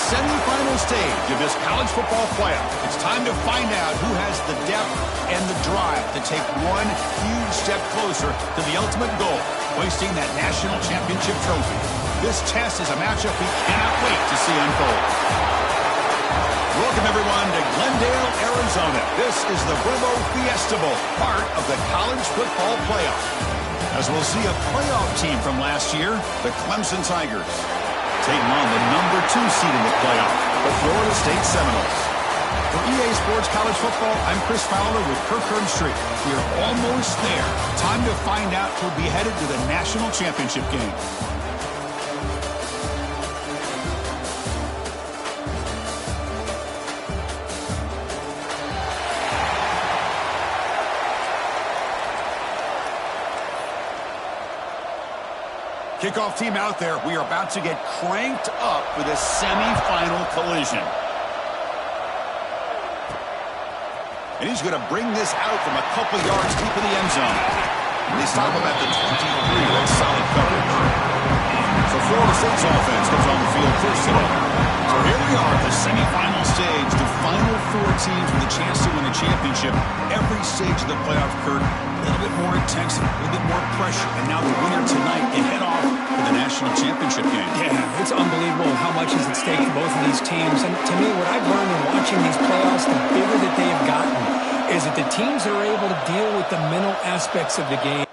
semifinal stage of this college football playoff. It's time to find out who has the depth and the drive to take one huge step closer to the ultimate goal, hoisting that national championship trophy. This test is a matchup we cannot wait to see unfold. Welcome, everyone, to Glendale, Arizona. This is the Bravo Fiesta Bowl, part of the college football playoff. As we'll see a playoff team from last year, the Clemson Tigers, taking on the number 2 seed in the playoff, the Florida State Seminoles. For EA Sports College Football, I'm Chris Fowler with Kirk Herbstreit. We're almost there. Time to find out who'll be headed to the national championship game. Kickoff team out there. We are about to get cranked up for this semifinal collision. And he's going to bring this out from a couple yards deep in the end zone. And they stop him at the 23. That's solid coverage. So Florida State's offense comes on the field first today. So here we are at the semifinal stage. The final 4 teams with a chance to win a championship. Every stage of the playoff, Kirk, a little bit more intensity, a little bit more pressure. And now the winner tonight can head off to the national championship game. Yeah, it's unbelievable how much is at stake for both of these teams. And to me, what I've learned in watching these playoffs, the bigger that they have gotten, is that the teams that are able to deal with the mental aspects of the game.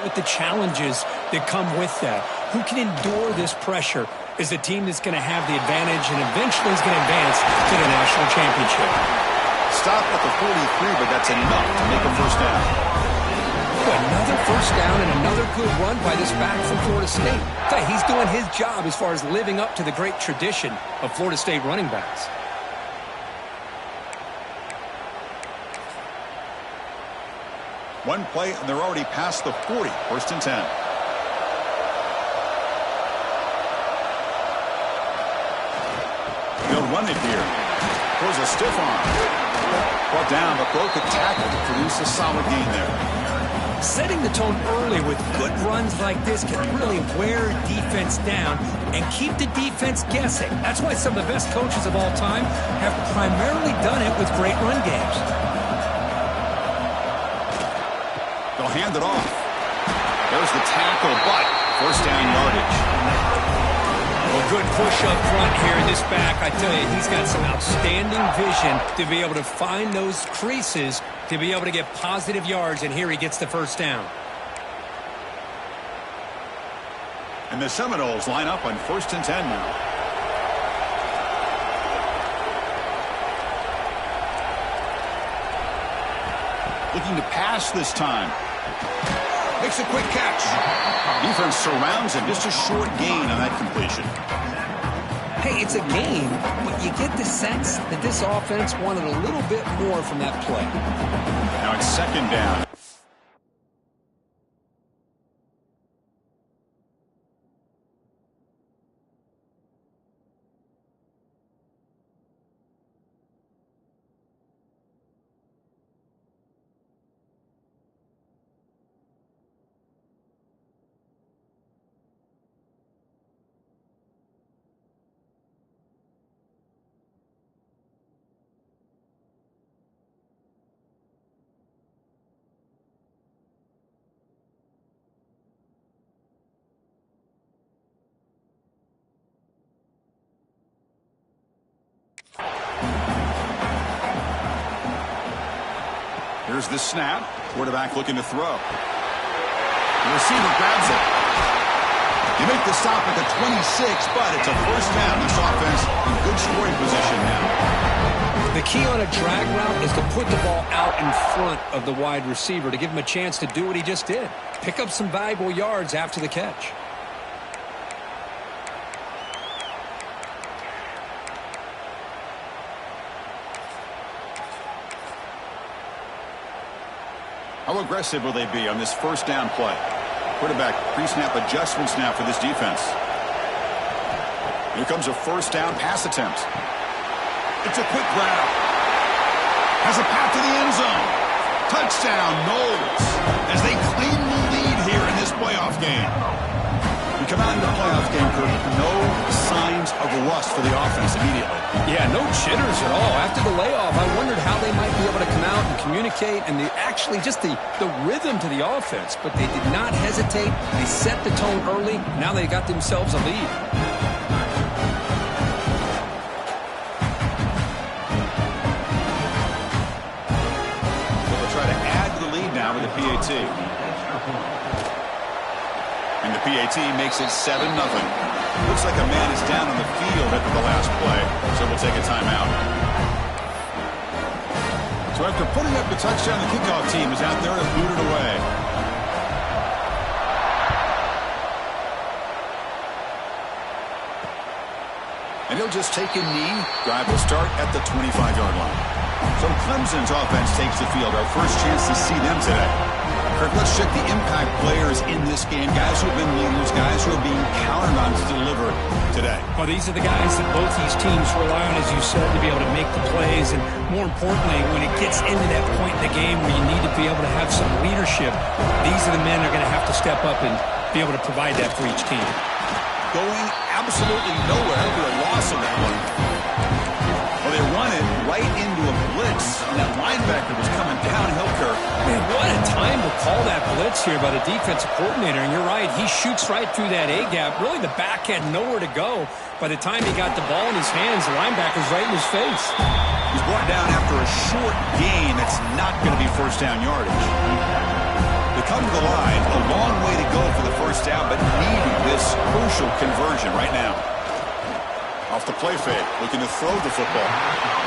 With the challenges that come with that. Who can endure this pressure is the team that's going to have the advantage and eventually is going to advance to the national championship. Stop at the 43, but that's enough to make a first down. Another first down and another good run by this back from Florida State. He's doing his job as far as living up to the great tradition of Florida State running backs. One play, and they're already past the 40. First and 10. They'll run it here. Throws a stiff arm. Brought down, but broke the tackle to produce a solid gain there. Setting the tone early with good runs like this can really wear defense down and keep the defense guessing. That's why some of the best coaches of all time have primarily done it with great run games. They'll hand it off. There's the tackle, but first down yardage. Well, good push up front here in this back. I tell you, he's got some outstanding vision to be able to find those creases, to be able to get positive yards, and here he gets the first down. And the Seminoles line up on first and 10 now. Looking to pass this time. Makes a quick catch. Defense surrounds him. Just a short gain on that completion. Hey, it's a game, but you get the sense that this offense wanted a little bit more from that play. Now it's second down. Here's the snap. Quarterback looking to throw. The receiver grabs it. You make the stop at the 26, but it's a first down. This offense in good scoring position now. The key on a drag route is to put the ball out in front of the wide receiver to give him a chance to do what he just did. Pick up some valuable yards after the catch. How aggressive will they be on this first down play? Quarterback pre-snap adjustments now for this defense. Here comes a first down pass attempt. It's a quick grab. Has a path to the end zone. Touchdown, Knowles, as they claim the lead here in this playoff game. We come out in the playoff game, Kirk, no signs of rust for the offense immediately. Yeah, no jitters at all. After the layoff, I wondered how they might be able to come out and communicate and actually just the rhythm to the offense. But they did not hesitate. They set the tone early. Now they got themselves a lead. With the PAT. And the PAT makes it 7-0. Looks like a man is down on the field after the last play, so we'll take a timeout. So after putting up the touchdown, the kickoff team is out there to boot it away. And he'll just take a knee. Drive will start at the 25-yard line. So Clemson's offense takes the field. Our first chance to see them today. Kirk, let's check the impact players in this game. Guys who have been leaders, guys who are being counted on to deliver today. Well, these are the guys that both these teams rely on, as you said, to be able to make the plays. And more importantly, when it gets into that point in the game where you need to be able to have some leadership, these are the men that are going to have to step up and be able to provide that for each team. Going absolutely nowhere for a loss of that one. Well, they run it right into a blitz, and that linebacker was coming downhill, Kirk. Man, what a time to call that blitz here by the defensive coordinator. And you're right, he shoots right through that A-gap. Really, the back had nowhere to go. By the time he got the ball in his hands, the linebacker's right in his face. He's brought down after a short gain that's not going to be first down yardage. They come to the line, a long way to go for the first down, but needing this crucial conversion right now. Off the play fake, looking to throw the football.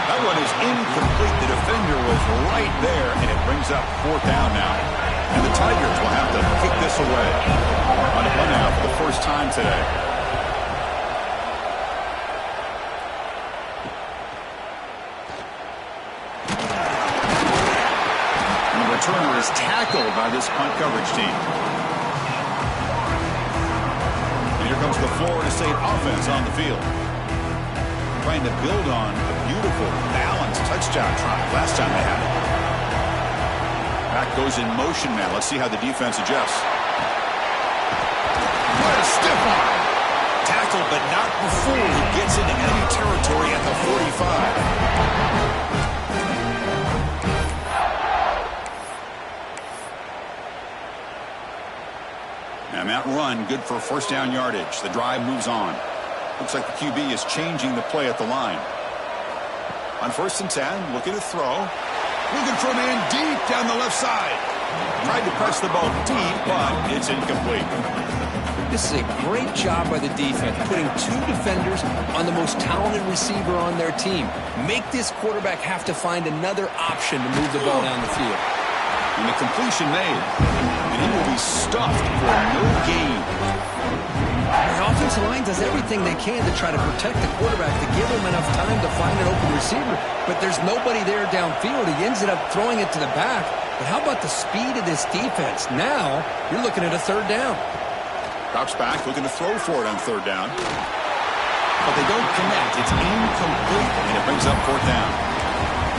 That one is incomplete. The defender was right there, and it brings up fourth down now. And the Tigers will have to kick this away. On a run out for the first time today. And the returner is tackled by this punt coverage team. And here comes the Florida State offense on the field. Trying to build on a beautiful, balanced touchdown try last time they had it. Back goes in motion now. Let's see how the defense adjusts. What a stiff arm. Tackled, but not before he gets into enemy territory at the 45. And that run, good for first down yardage. The drive moves on. Looks like the QB is changing the play at the line. On 1st and 10, looking to throw. Looking for a man deep down the left side. Tried to press the ball deep, but it's incomplete. This is a great job by the defense, putting two defenders on the most talented receiver on their team. Make this quarterback have to find another option to move the ball down the field. And the completion made. And he will be stuffed for no gain. The offensive line does everything they can to try to protect the quarterback, to give him enough time to find an open receiver. But there's nobody there downfield. He ends up throwing it to the back. But how about the speed of this defense? Now, you're looking at a third down. Drops back, looking to throw for it on third down. But they don't connect. It's incomplete, and it brings up fourth down.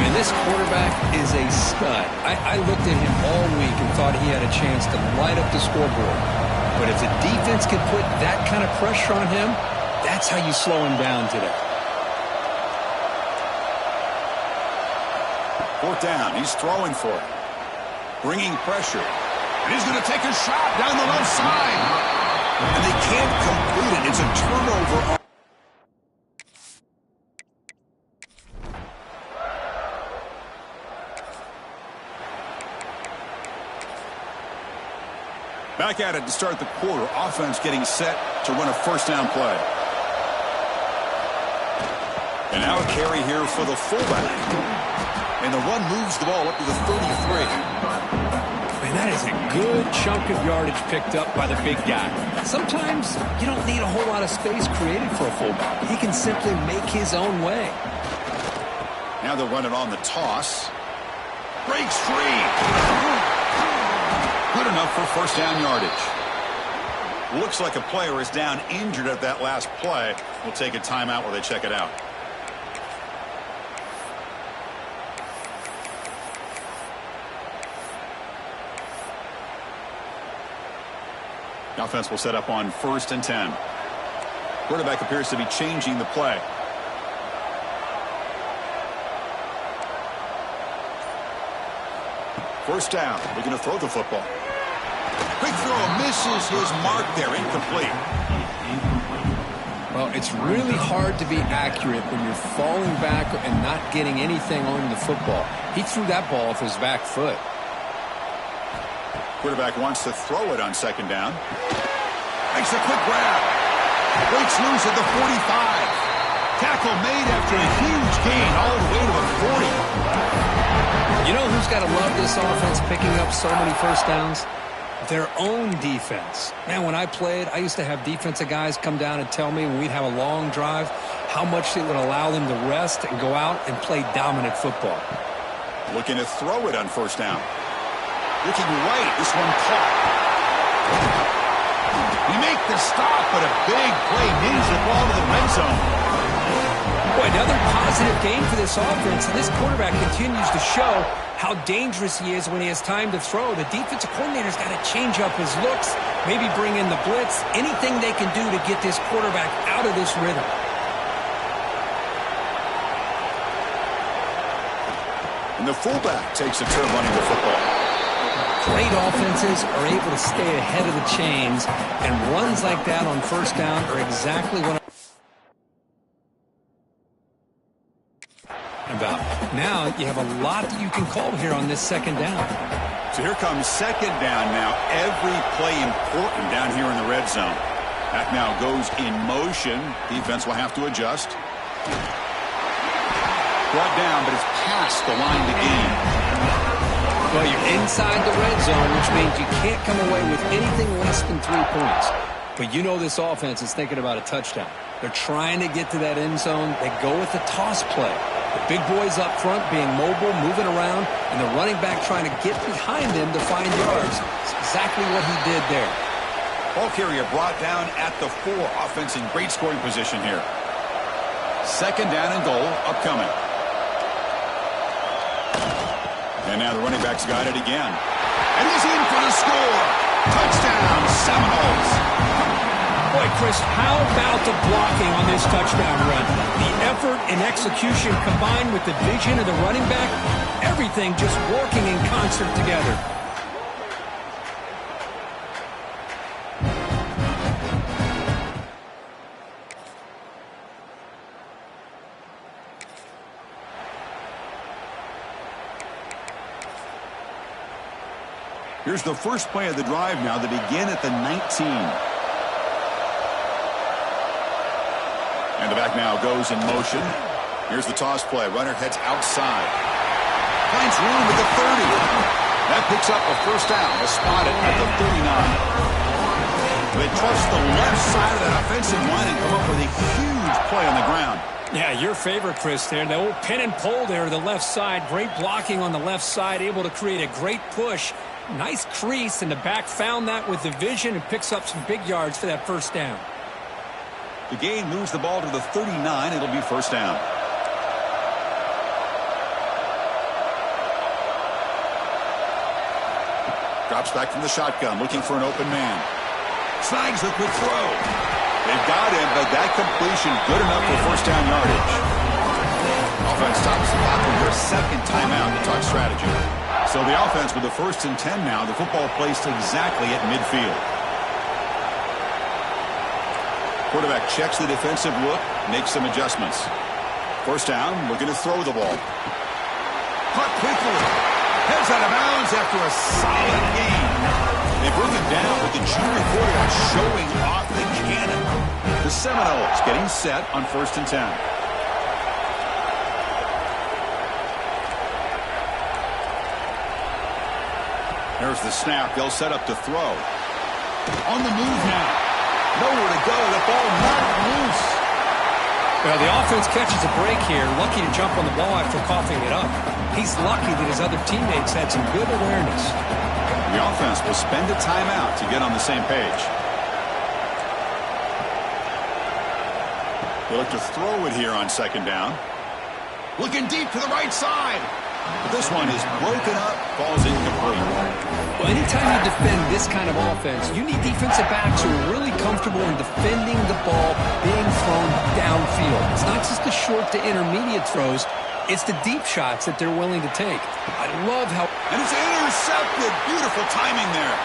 Man, this quarterback is a stud. I looked at him all week and thought he had a chance to light up the scoreboard. But if the defense can put that kind of pressure on him, that's how you slow him down today. Fourth down. He's throwing for it. Bringing pressure. And he's going to take a shot down the left side. And they can't complete it. It's a turnover. Back at it to start the quarter. Offense getting set to run a first down play. And now a carry here for the fullback. And the run moves the ball up to the 33. Man, that is a good chunk of yardage picked up by the big guy. Sometimes you don't need a whole lot of space created for a fullback. He can simply make his own way. Now they'll run it on the toss. Breaks free. Good enough for first down yardage. Looks like a player is down injured at that last play. We'll take a timeout while they check it out. The offense will set up on 1st and 10. Quarterback appears to be changing the play. First down. Looking to throw the football. Quick throw. Misses his mark there. Incomplete. Well, it's really hard to be accurate when you're falling back and not getting anything on the football. He threw that ball off his back foot. Quarterback wants to throw it on 2nd down. Makes a quick grab. Breaks loose at the 45. Tackle made after a huge gain all the way to the 40. You know who's got to love this offense picking up so many first downs? Their own defense. Man, when I played, I used to have defensive guys come down and tell me when we'd have a long drive how much it would allow them to rest and go out and play dominant football. Looking to throw it on 1st down. Looking right. This one caught. We make the stop, but a big play needs the ball to the red zone. Boy, another positive game for this offense, and this quarterback continues to show how dangerous he is when he has time to throw. The defensive coordinator's got to change up his looks, maybe bring in the blitz, anything they can do to get this quarterback out of this rhythm. And the fullback takes a turn running the football. Great offenses are able to stay ahead of the chains, and runs like that on 1st down are exactly what I'm about. Now you have a lot that you can call here on this 2nd down. So here comes 2nd down now. Every play important down here in the red zone. Back now goes in motion. Defense will have to adjust. Brought down, but it's past the line to gain. Well, you're inside the red zone, which means you can't come away with anything less than 3 points. But you know this offense is thinking about a touchdown. They're trying to get to that end zone. They go with the toss play. The big boys up front being mobile, moving around, and the running back trying to get behind him to find yards. It's exactly what he did there. Ball carrier brought down at the 4. Offense in great scoring position here. 2nd down and goal upcoming. And now the running back's got it again. And he's in for the score. Touchdown, Seminoles. Boy, Chris, how about the blocking on this touchdown run? The effort and execution combined with the vision of the running back, everything just working in concert together. Here's the first play of the drive now. They begin at the 19. And the back now goes in motion. Here's the toss play. Runner heads outside. Finds room at the 30. That picks up a first down. They'll spot it at the 39. They trust the left side of that offensive line and come up with a huge play on the ground. Yeah, your favorite, Chris, there. The old pin and pull there to the left side. Great blocking on the left side. Able to create a great push. Nice crease, and the back found that with the vision and picks up some big yards for that first down. The gain moves the ball to the 39. It'll be first down. Drops back from the shotgun, looking for an open man. Snags the quick throw. They've got him, but that completion good enough for first down yardage. Offense stops the clock with their 2nd timeout to talk strategy. So the offense with the 1st and 10 now. The football placed exactly at midfield. Quarterback checks the defensive look, makes some adjustments. First down, looking to throw the ball. Caught quickly. Heads out of bounds after a solid gain. They bring him down with the junior quarterback showing off the cannon. The Seminoles getting set on 1st and 10. There's the snap. They'll set up to throw. On the move now. Nowhere to go. The ball knocked loose. Well, the offense catches a break here. Lucky to jump on the ball after coughing it up. He's lucky that his other teammates had some good awareness. The offense will spend a timeout to get on the same page. They look to throw it here on second down. Looking deep to the right side. But this one is broken up, falls incomplete. Well, anytime you defend this kind of offense, you need defensive backs who are really comfortable in defending the ball being thrown downfield. It's not just the short to intermediate throws. It's the deep shots that they're willing to take. I love how... And it's intercepted. Beautiful timing there.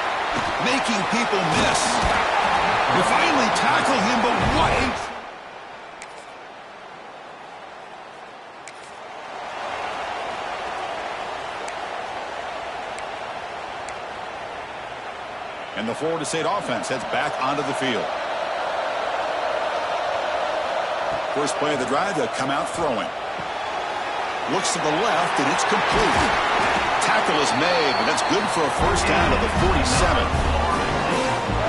Making people miss. They finally tackle him, but what a... And the Florida State offense heads back onto the field. First play of the drive, they'll come out throwing. Looks to the left, and it's complete. Tackle is made, but that's good for a first down at the 47.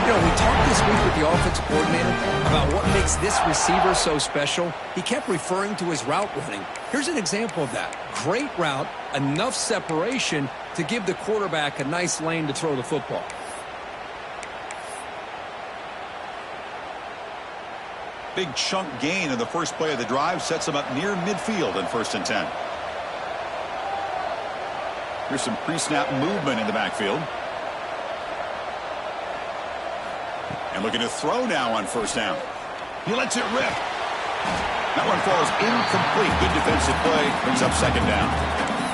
You know, we talked this week with the offensive coordinator about what makes this receiver so special. He kept referring to his route running. Here's an example of that. Great route, enough separation to give the quarterback a nice lane to throw the football. Big chunk gain in the first play of the drive sets him up near midfield in 1st and 10. Here's some pre-snap movement in the backfield. And looking to throw now on 1st down. He lets it rip. That one falls incomplete. Good defensive play. Brings up 2nd down.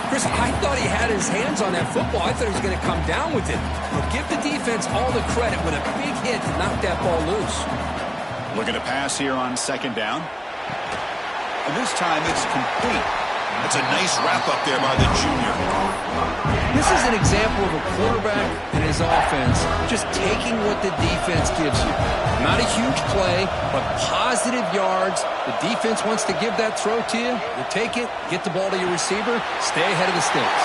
Chris, I thought he had his hands on that football. I thought he was going to come down with it. But give the defense all the credit with a big hit to knock that ball loose. Looking to pass here on 2nd down. And this time it's complete. That's a nice wrap-up there by the junior. This is an example of a quarterback and his offense just taking what the defense gives you. Not a huge play, but positive yards. The defense wants to give that throw to you. You take it, get the ball to your receiver, stay ahead of the sticks.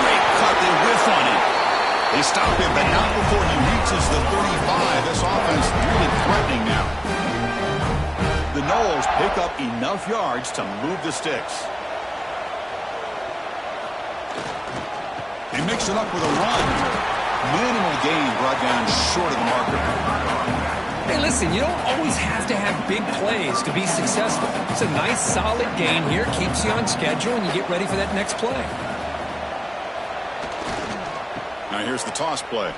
Great cut. They whiff on him. They stop him, but not before he reaches the 35. This offense really threatening now. The Noles pick up enough yards to move the sticks. They mix it up with a run. Minimal gain brought down short of the marker. Hey, listen, you don't always have to have big plays to be successful. It's a nice, solid gain here. Keeps you on schedule, and you get ready for that next play. Now here's the toss play.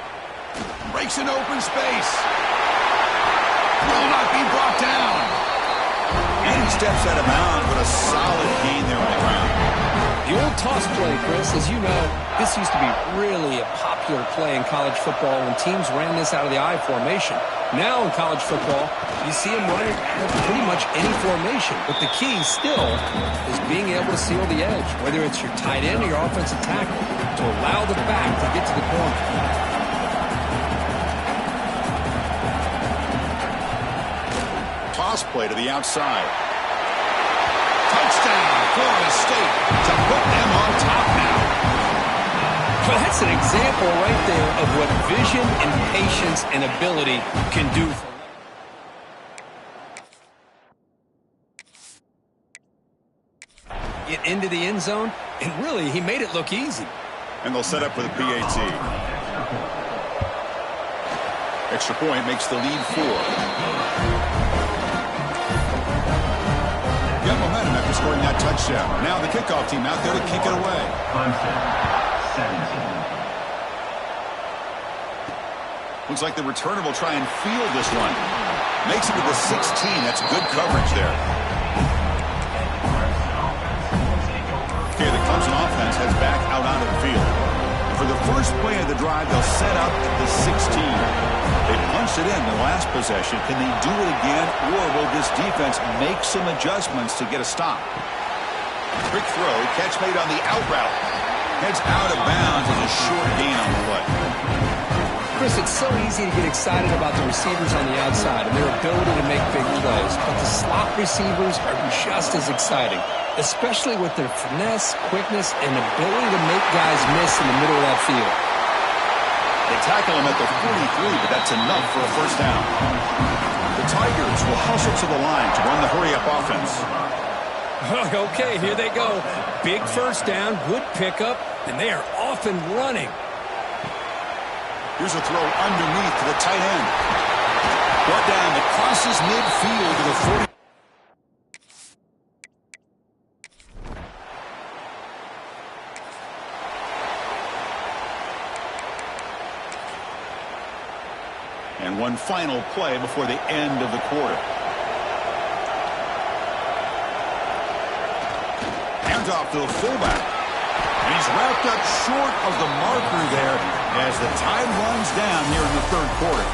Breaks an open space. Will not be brought down. And he steps out of bounds with a solid gain there on the ground. The old toss play, Chris, as you know, this used to be really a popular play in college football when teams ran this out of the I formation. Now in college football, you see them run it out of pretty much any formation. But the key still is being able to seal the edge, whether it's your tight end or your offensive tackle, to allow the back to get to the corner. Toss play to the outside. Touchdown, Florida State, to put them on top now. Well, that's an example right there of what vision and patience and ability can do for them. Get into the end zone, and really, he made it look easy. And they'll set up with a PAT. Extra point makes the lead 4. Got momentum after scoring that touchdown. Now the kickoff team out there to kick it away. 17. Looks like the returner will try and field this one. Makes it to the 16. That's good coverage there. Okay, the Clemson offense heads back out onto the field. For the first play of the drive, they'll set up at the 16. They punched it in the last possession. Can they do it again, or will this defense make some adjustments to get a stop? Quick throw, catch made on the out route. Heads out of bounds as a short gain on the play. Chris, it's so easy to get excited about the receivers on the outside and their ability to make big plays, but the slot receivers are just as exciting, especially with their finesse, quickness, and ability to make guys miss in the middle of that field. They tackle him at the 43, but that's enough for a first down. The Tigers will hustle to the line to run the hurry-up offense. Okay, here they go. Big first down, good pickup, and they are off and running. Here's a throw underneath to the tight end. Brought down that crosses midfield to the 40. And one final play before the end of the quarter. Hands off to the fullback. And he's wrapped up short of the marker there as the time runs down here in the third quarter.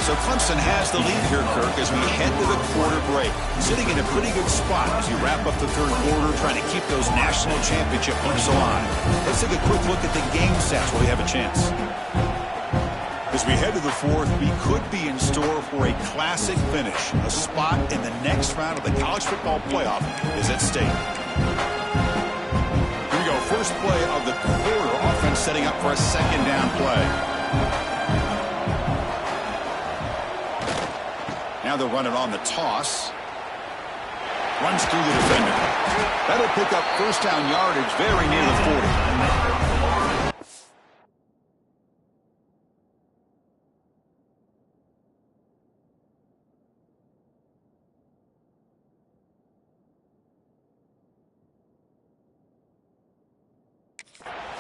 So Clemson has the lead here, Kirk, as we head to the quarter break. Sitting in a pretty good spot as you wrap up the third quarter, trying to keep those national championship hopes alive. Let's take a quick look at the game stats while we have a chance. As we head to the fourth, we could be in store for a classic finish. A spot in the next round of the college football playoff is at stake. Here we go. First play of the quarter. Offense setting up for a second down play. Now they'll run it on the toss. Runs through the defender. That'll pick up first down yardage very near the 40.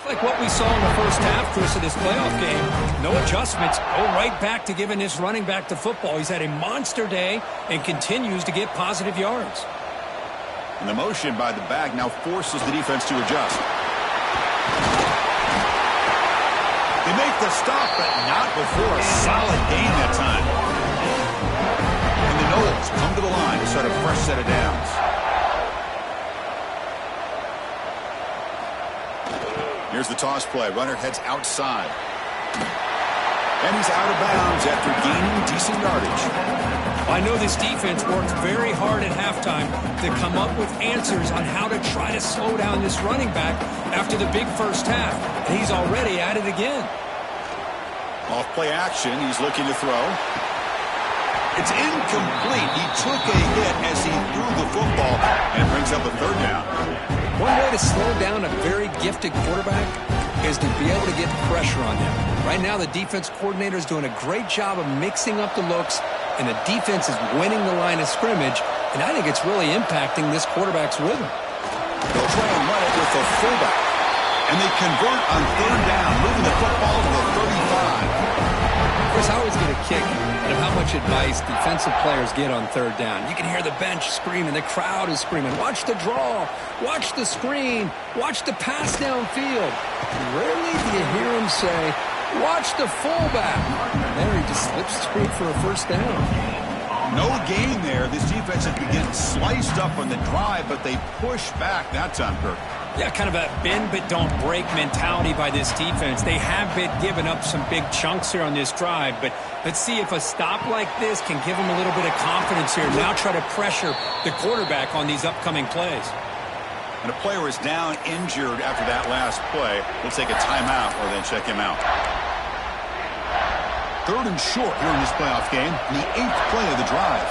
Like what we saw in the first half, Chris, of this playoff game. No adjustments. Go right back to giving this running back the football. He's had a monster day and continues to get positive yards. And the motion by the back now forces the defense to adjust. They make the stop, but not before a solid gain that time. And the Noles come to the line to start a fresh set of downs. Here's the toss play. Runner heads outside. And he's out of bounds after gaining decent yardage. I know this defense worked very hard at halftime to come up with answers on how to try to slow down this running back after the big first half. And he's already at it again. Off play action. He's looking to throw. It's incomplete. He took a hit as he threw the football, and it brings up a third down. One way to slow down a very gifted quarterback is to be able to get pressure on him. Right now, the defense coordinator is doing a great job of mixing up the looks, and the defense is winning the line of scrimmage, and I think it's really impacting this quarterback's rhythm. They'll try and run it with the fullback, and they convert on third down, moving the football to the 35. Chris, I always get a kick out of how much advice defensive players get on third down. You can hear the bench screaming. The crowd is screaming. Watch the draw. Watch the screen. Watch the pass downfield. Rarely do you hear him say, watch the fullback. And there he just slips through for a first down. No gain there. This defense has been getting sliced up on the drive, but they push back that time, Kirk. Yeah, kind of a bend but don't break mentality by this defense. They have been giving up some big chunks here on this drive, but let's see if a stop like this can give them a little bit of confidence here. Now try to pressure the quarterback on these upcoming plays. And a player is down injured after that last play. We'll take a timeout or then check him out. Third and short here in this playoff game, the 8th play of the drive.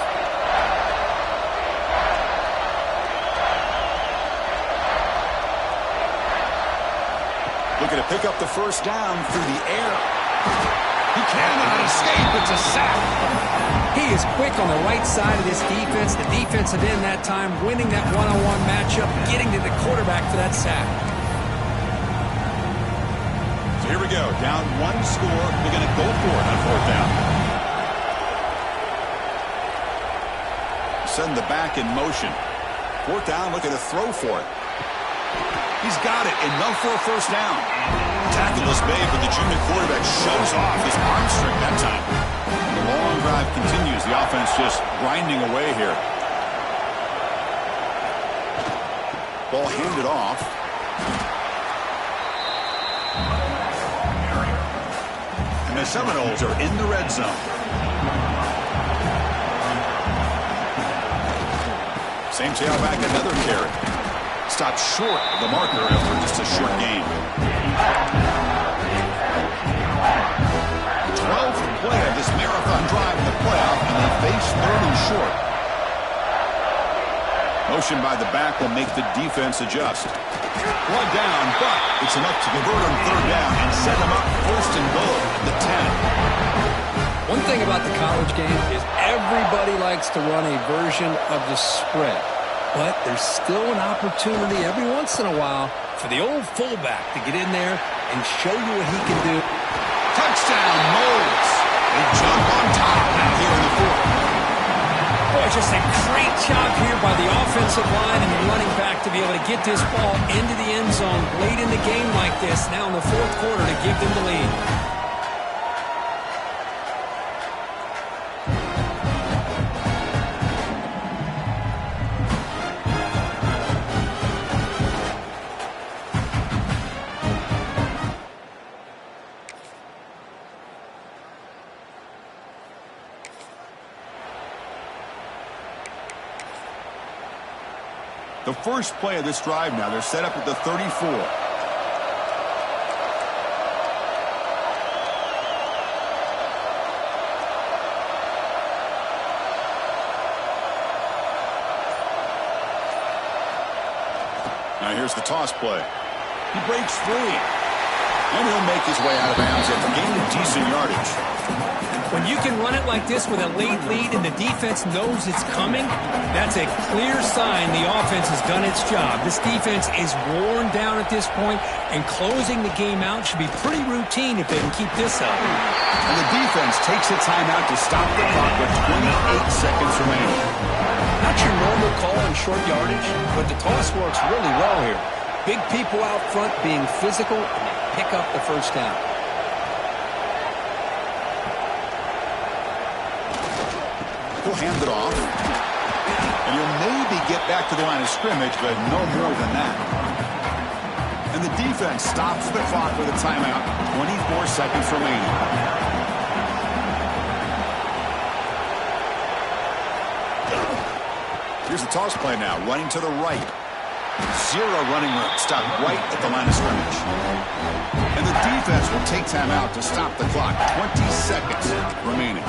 Looking to pick up the first down through the air. He cannot escape. It's a sack. He is quick on the right side of this defense. The defensive end that time winning that one-on-one matchup, getting to the quarterback for that sack. So here we go. Down one score. They're going to go for it on fourth down. Send the back in motion. Fourth down, looking to throw for it. He's got it. Enough for a first down. Tackleless Bay, but the junior quarterback shows off his arm strength that time. The long drive continues. The offense just grinding away here. Ball handed off. And the Seminoles are in the red zone. Same tailback, another carry. Stopped short of the marker after just a short game. 12th play of this marathon drive in the playoff, and they face third and short. Motion by the back will make the defense adjust. One down, but it's enough to convert on third down and set them up first and goal at the 10. One thing about the college game is everybody likes to run a version of the spread. But there's still an opportunity every once in a while for the old fullback to get in there and show you what he can do. Touchdown, Moles. They jump on top now here in the fourth. Boy, just a great job here by the offensive line and the running back to be able to get this ball into the end zone late in the game like this, now in the fourth quarter, to give them the lead. The first play of this drive now, they're set up at the 34. Now here's the toss play. He breaks free. And he'll make his way out of bounds after gaining decent yardage. When you can run it like this with a late lead and the defense knows it's coming, that's a clear sign the offense has done its job. This defense is worn down at this point, and closing the game out should be pretty routine if they can keep this up. And the defense takes a timeout to stop the clock with 28 seconds remaining. Not your normal call on short yardage, but the toss works really well here. Big people out front being physical, and they pick up the first down. He'll hand it off. And he'll maybe get back to the line of scrimmage, but no more than that. And the defense stops the clock with a timeout. 24 seconds remaining. Here's the toss play now, running to the right. Zero running room, stopped right at the line of scrimmage. And the defense will take timeout to stop the clock. 20 seconds remaining.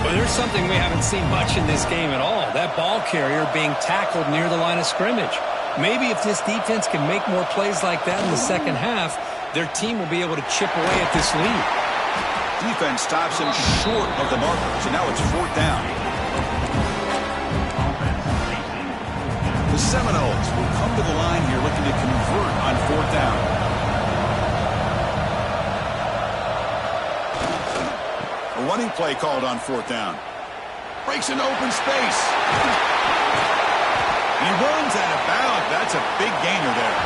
Well, there's something we haven't seen much in this game at all. That ball carrier being tackled near the line of scrimmage. Maybe if this defense can make more plays like that in the second half, their team will be able to chip away at this lead. Defense stops him short of the marker, so now it's fourth down. The Seminoles will come to the line here looking to convert on fourth down. A running play called on fourth down. Breaks into open space. He runs out of bounds. That's a big gainer there.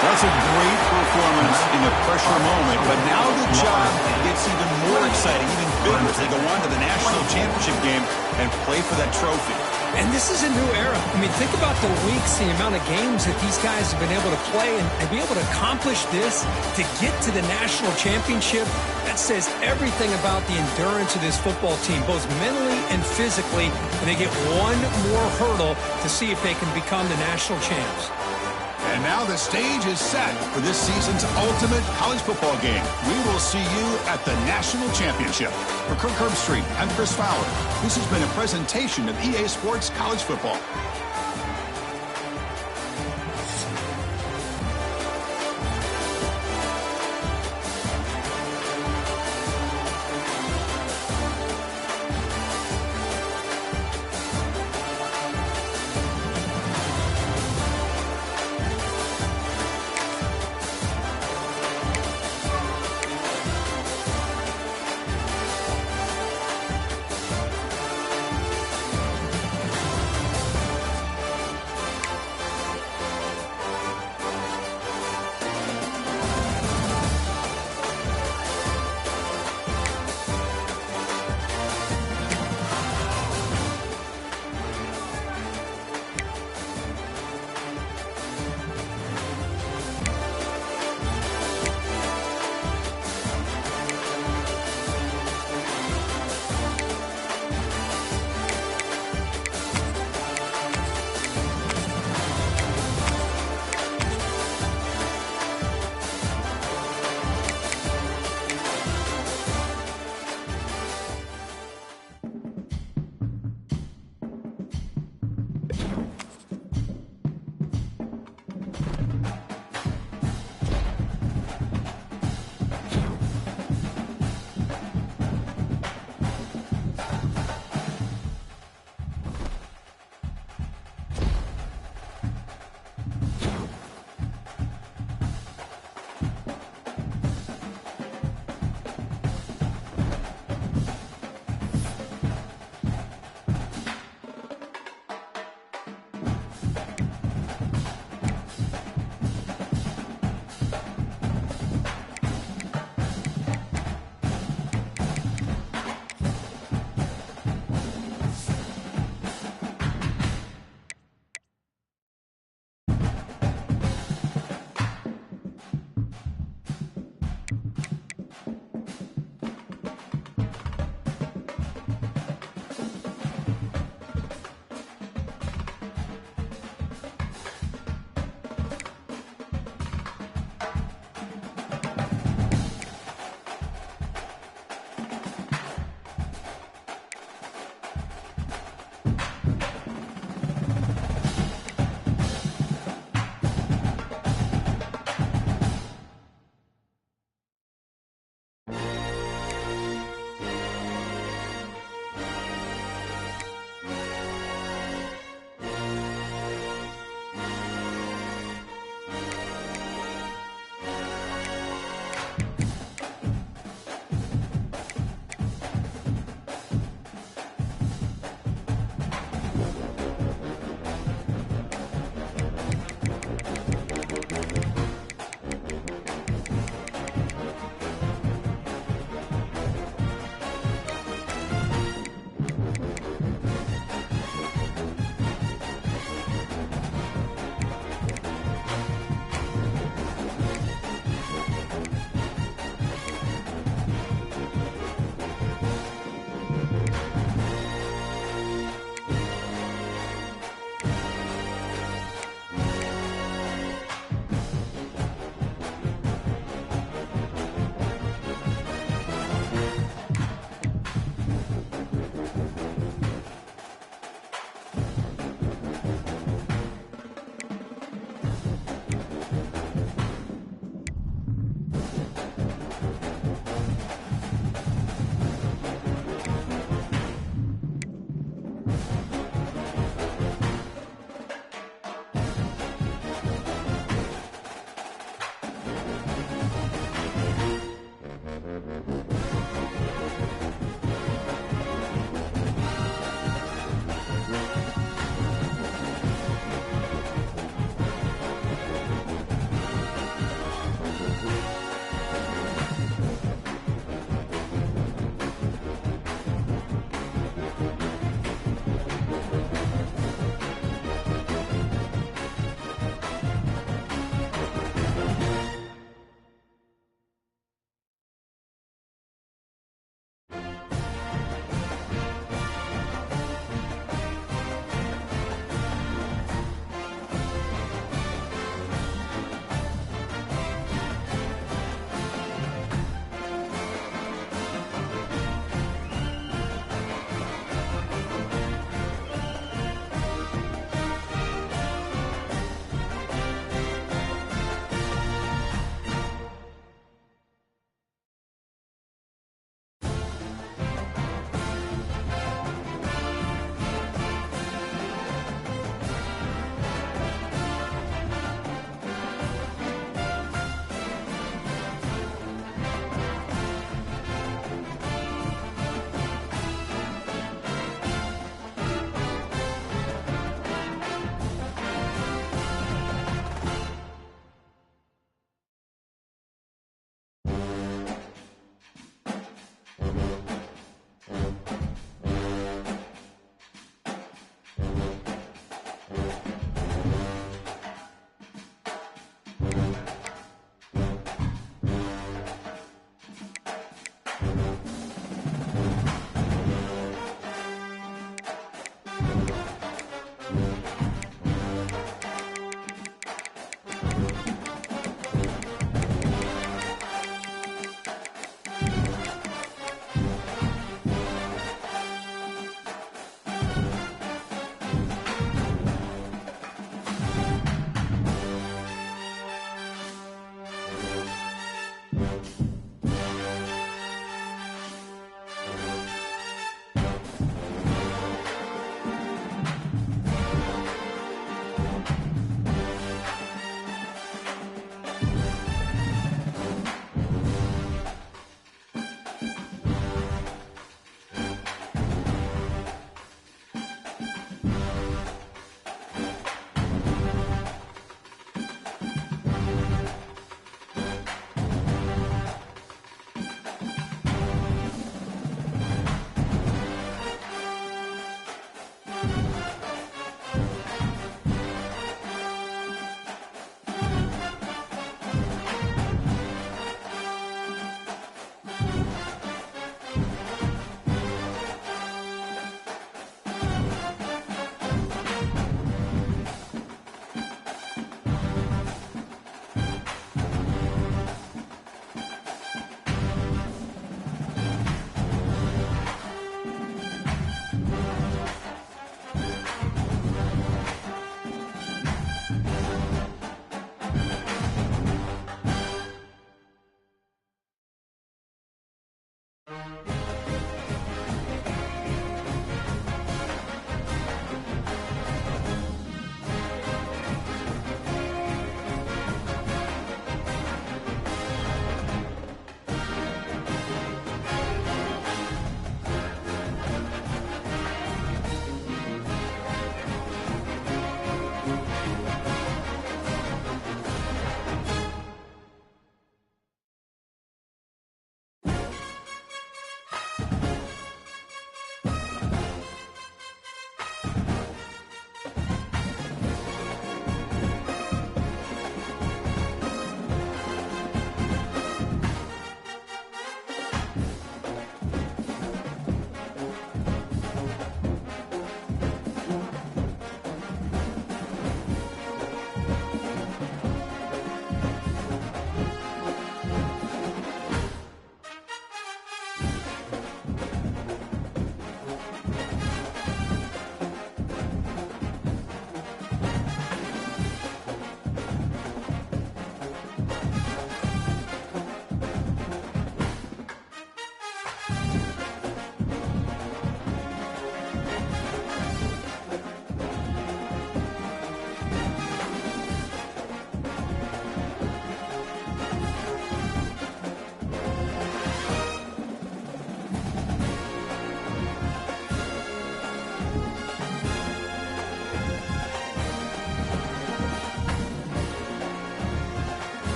That's a great performance in the pressure moment, but now the job gets even more exciting, even bigger as they go on to the national championship game and play for that trophy. And this is a new era. I mean, think about the weeks, the amount of games that these guys have been able to play and be able to accomplish this, to get to the national championship. That says everything about the endurance of this football team, both mentally and physically. And they get one more hurdle to see if they can become the national champs. And now the stage is set for this season's ultimate college football game. We will see you at the national championship. For Kirk Herbstreit, I'm Chris Fowler. This has been a presentation of EA Sports College Football.